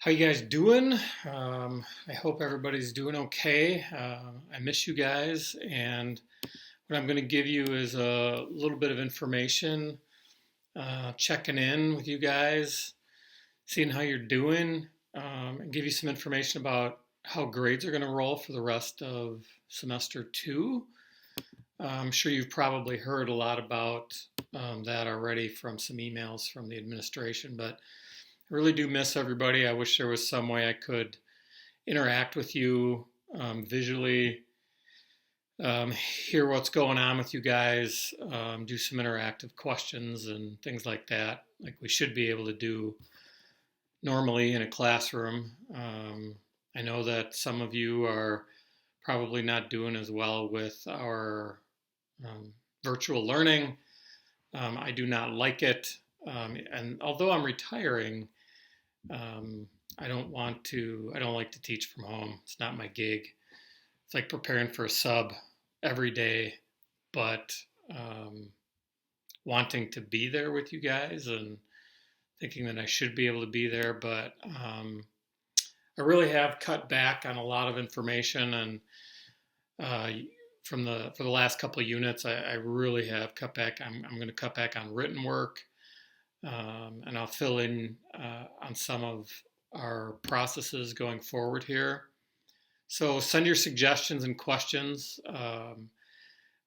How you guys doing? I hope everybody's doing okay. I miss you guys, and what I'm going to give you is a little bit of information, checking in with you guys, seeing how you're doing, and give you some information about how grades are going to roll for the rest of semester two. I'm sure you've probably heard a lot about that already from some emails from the administration, but I really do miss everybody. I wish there was some way I could interact with you visually, hear what's going on with you guys, do some interactive questions and things like that, like we should be able to do normally in a classroom. I know that some of you are probably not doing as well with our virtual learning. I do not like it. And although I'm retiring, I don't like to teach from home. It's not my gig. It's like preparing for a sub every day, but wanting to be there with you guys and thinking that I should be able to be there. But I really have cut back on a lot of information, and uh, for the last couple of units, I really have cut back. I'm going to cut back on written work, and I'll fill in on some of our processes going forward here. So send your suggestions and questions.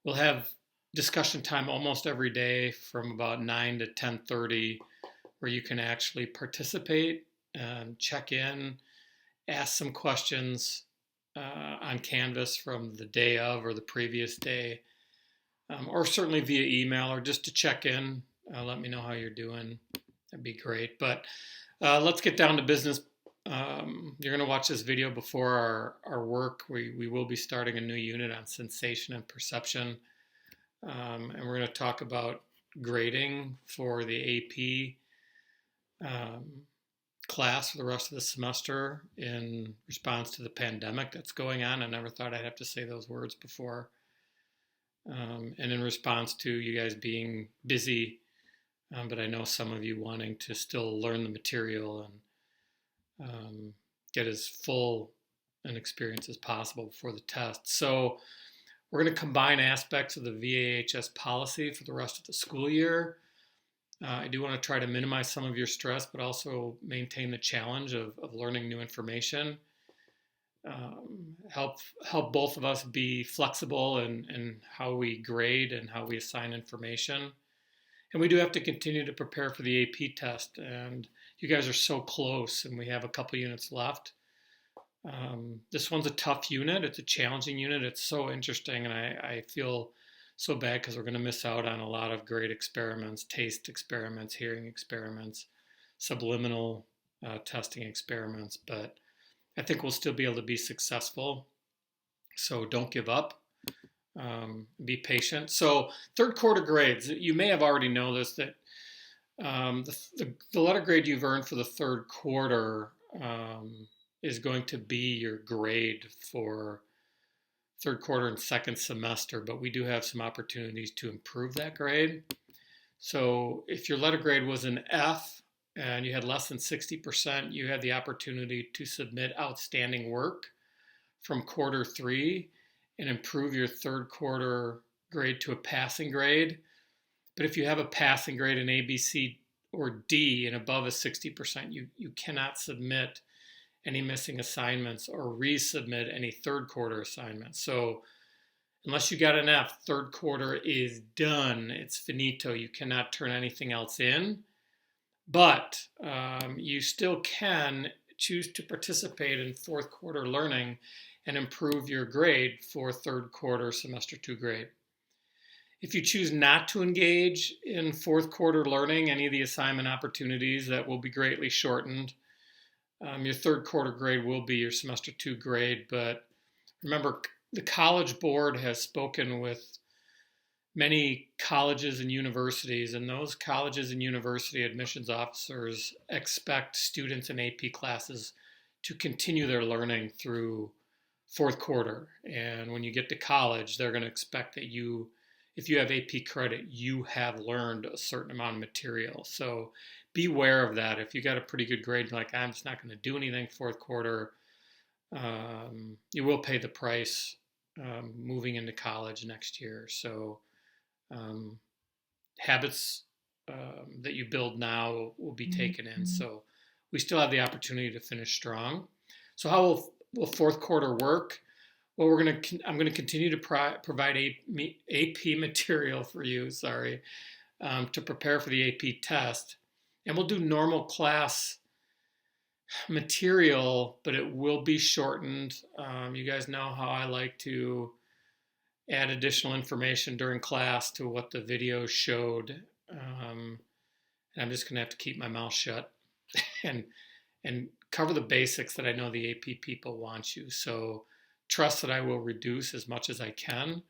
We'll have discussion time almost every day from about 9 to 10:30, where you can actually participate and check in, ask some questions on Canvas from the day of or the previous day, or certainly via email or just to check in. Let me know how you're doing. That'd be great. But let's get down to business. You're going to watch this video before our work. We will be starting a new unit on sensation and perception. And we're going to talk about grading for the AP class for the rest of the semester in response to the pandemic that's going on. I never thought I'd have to say those words before. And in response to you guys being busy, but I know some of you wanting to still learn the material and get as full an experience as possible before the test. So we're going to combine aspects of the VAHS policy for the rest of the school year. I do want to try to minimize some of your stress, but also maintain the challenge of learning new information. Help both of us be flexible in how we grade and how we assign information. And we do have to continue to prepare for the AP test. And you guys are so close, and we have a couple units left. This one's a tough unit. It's a challenging unit. It's so interesting, and I feel so bad because we're going to miss out on a lot of great experiments, taste experiments, hearing experiments, subliminal testing experiments. But I think we'll still be able to be successful. So don't give up. Be patient. So third quarter grades, you may have already know this, that the letter grade you've earned for the third quarter is going to be your grade for third quarter and second semester, but we do have some opportunities to improve that grade. So if your letter grade was an F and you had less than 60%, you had the opportunity to submit outstanding work from quarter three and improve your third quarter grade to a passing grade. But if you have a passing grade in A, B, C, or D and above a 60%, you cannot submit any missing assignments or resubmit any third quarter assignments. So unless you got an F, third quarter is done. It's finito. You cannot turn anything else in. But you still can choose to participate in fourth quarter learning and improve your grade for third quarter semester two grade. If you choose not to engage in fourth quarter learning, any of the assignment opportunities that will be greatly shortened, your third quarter grade will be your semester two grade. But remember, the College Board has spoken with many colleges and universities, and those colleges and university admissions officers expect students in AP classes to continue their learning through fourth quarter. And when you get to college, they're going to expect that if you have AP credit, you have learned a certain amount of material. So beware of that. If you got a pretty good grade, like I'm just not going to do anything fourth quarter, you will pay the price moving into college next year. So habits that you build now will be taken in. So we still have the opportunity to finish strong. So how will fourth quarter work? Well, I'm gonna continue to provide AP material for you. To prepare for the AP test, and we'll do normal class material, but it will be shortened. You guys know how I like to add additional information during class to what the video showed. And I'm just going to have to keep my mouth shut and cover the basics that I know the AP people want you. So trust that I will reduce as much as I can.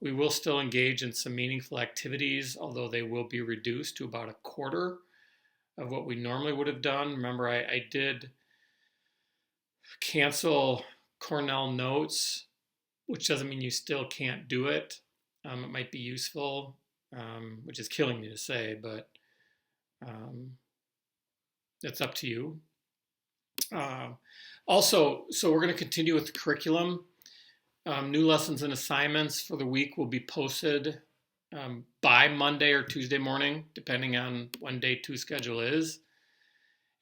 We will still engage in some meaningful activities, although they will be reduced to about a quarter of what we normally would have done. Remember, I did cancel Cornell notes, which doesn't mean you still can't do it. It might be useful, which is killing me to say, but that's up to you. Also, so we're going to continue with the curriculum. New lessons and assignments for the week will be posted by Monday or Tuesday morning, depending on when day 2 schedule is.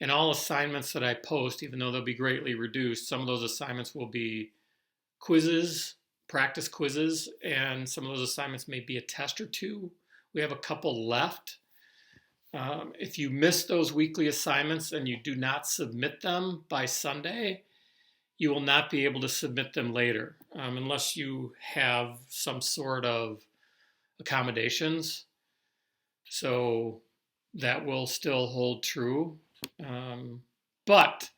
And all assignments that I post, even though they'll be greatly reduced, some of those assignments will be quizzes, practice quizzes, and some of those assignments may be a test or two. We have a couple left. If you miss those weekly assignments and you do not submit them by Sunday, you will not be able to submit them later unless you have some sort of accommodations. So that will still hold true. But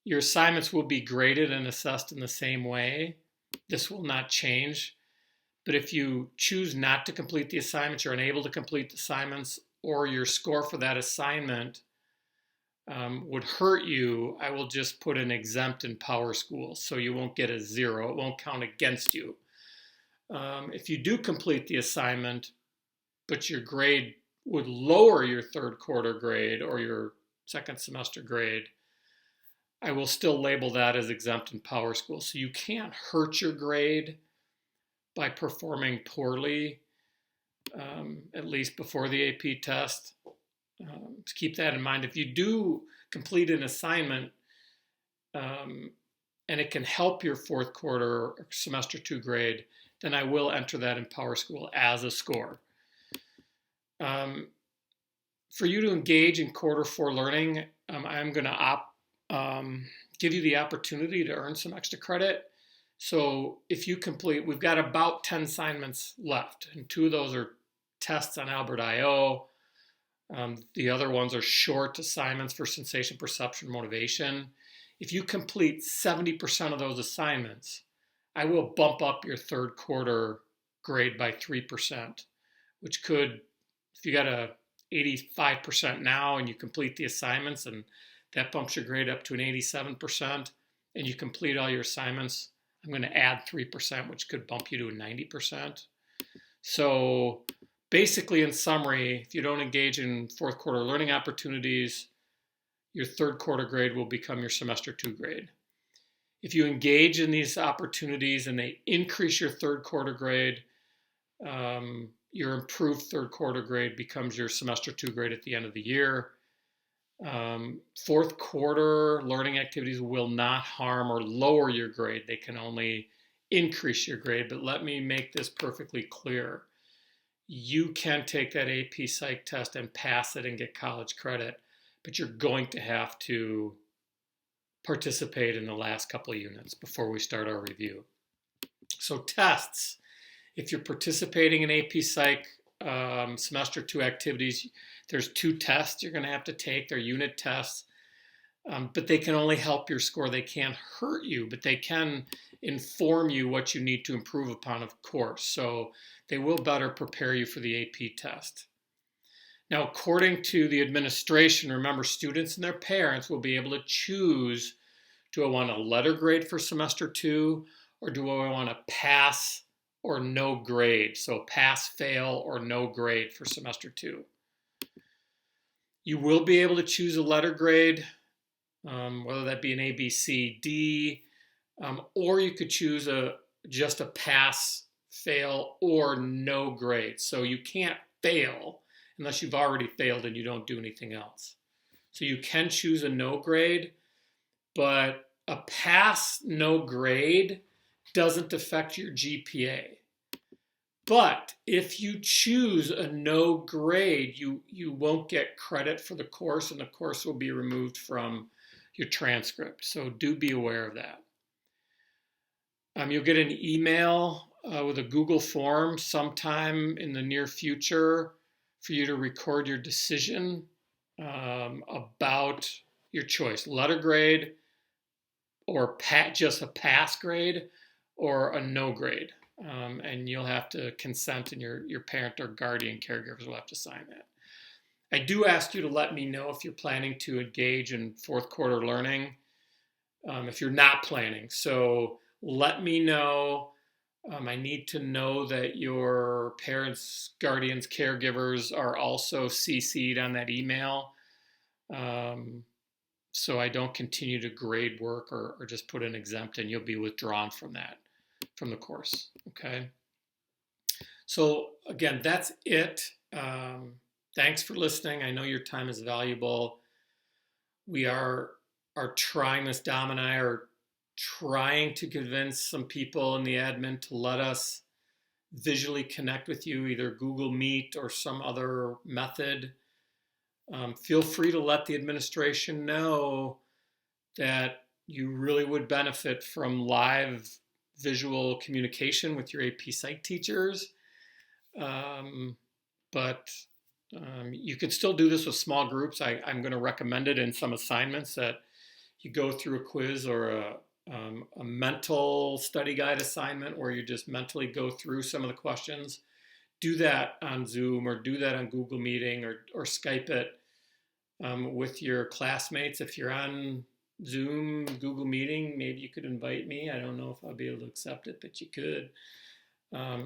your assignments will be graded and assessed in the same way. This will not change. But if you choose not to complete the assignments, you're unable to complete the assignments, or your score for that assignment would hurt you, I will just put an exempt in Power School. So you won't get a 0. It won't count against you. If you do complete the assignment, but your grade would lower your third quarter grade or your second semester grade, I will still label that as exempt in Power School. So you can't hurt your grade by performing poorly, at least before the AP test. Keep that in mind. If you do complete an assignment and it can help your fourth quarter or semester 2 grade, then I will enter that in Power School as a score. For you to engage in quarter 4 learning, I'm going to give you the opportunity to earn some extra credit. So if you complete, we've got about 10 assignments left, and 2 of those are tests on Albert I.O. The other ones are short assignments for sensation, perception, motivation. If you complete 70% of those assignments, I will bump up your third quarter grade by 3%, which could, if you got a 85% now and you complete the assignments, and that bumps your grade up to an 87%, and you complete all your assignments, I'm going to add 3%, which could bump you to a 90%. So basically, in summary, if you don't engage in fourth quarter learning opportunities, your third quarter grade will become your semester 2 grade. If you engage in these opportunities and they increase your third quarter grade, your improved third quarter grade becomes your semester 2 grade at the end of the year. Fourth quarter learning activities will not harm or lower your grade. They can only increase your grade. But let me make this perfectly clear. You can take that AP Psych test and pass it and get college credit, but you're going to have to participate in the last couple of units before we start our review. So tests. If you're participating in AP Psych semester 2 activities, there's 2 tests you're going to have to take. They're unit tests, but they can only help your score. They can't hurt you, but they can inform you what you need to improve upon, of course. So they will better prepare you for the AP test. Now, according to the administration, remember, students and their parents will be able to choose, do I want a letter grade for semester 2, or do I want a pass or no grade? So pass, fail, or no grade for semester 2. You will be able to choose a letter grade, whether that be an A, B, C, D, or you could choose just a pass, fail, or no grade. So you can't fail unless you've already failed and you don't do anything else. So you can choose a no grade, but a pass, no grade doesn't affect your GPA. But if you choose a no grade, you won't get credit for the course, and the course will be removed from your transcript. So do be aware of that. You'll get an email with a Google form sometime in the near future for you to record your decision about your choice, letter grade, or just a pass grade, or a no grade. And you'll have to consent, and your parent or guardian caregivers will have to sign that. I do ask you to let me know if you're planning to engage in fourth quarter learning, if you're not planning. So let me know. I need to know that your parents, guardians, caregivers are also CC'd on that email, so I don't continue to grade work or just put an exempt, and you'll be withdrawn from the course. Okay. So again, that's it. Thanks for listening. I know your time is valuable. We are trying this. Dom and I are trying to convince some people in the admin to let us visually connect with you, either Google Meet or some other method. Feel free to let the administration know that you really would benefit from live visual communication with your AP Psych teachers. But you could still do this with small groups. I'm going to recommend it in some assignments that you go through a quiz or a mental study guide assignment where you just mentally go through some of the questions. Do that on Zoom, or do that on Google Meeting, or Skype it with your classmates. If you're on Zoom, Google Meeting, maybe you could invite me. I don't know if I'll be able to accept it, but you could.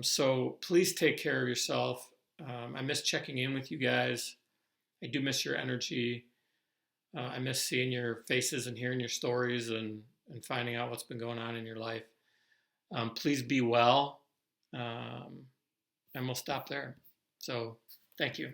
So please take care of yourself. I miss checking in with you guys. I do miss your energy. I miss seeing your faces and hearing your stories and finding out what's been going on in your life. Please be well, and we'll stop there. So thank you.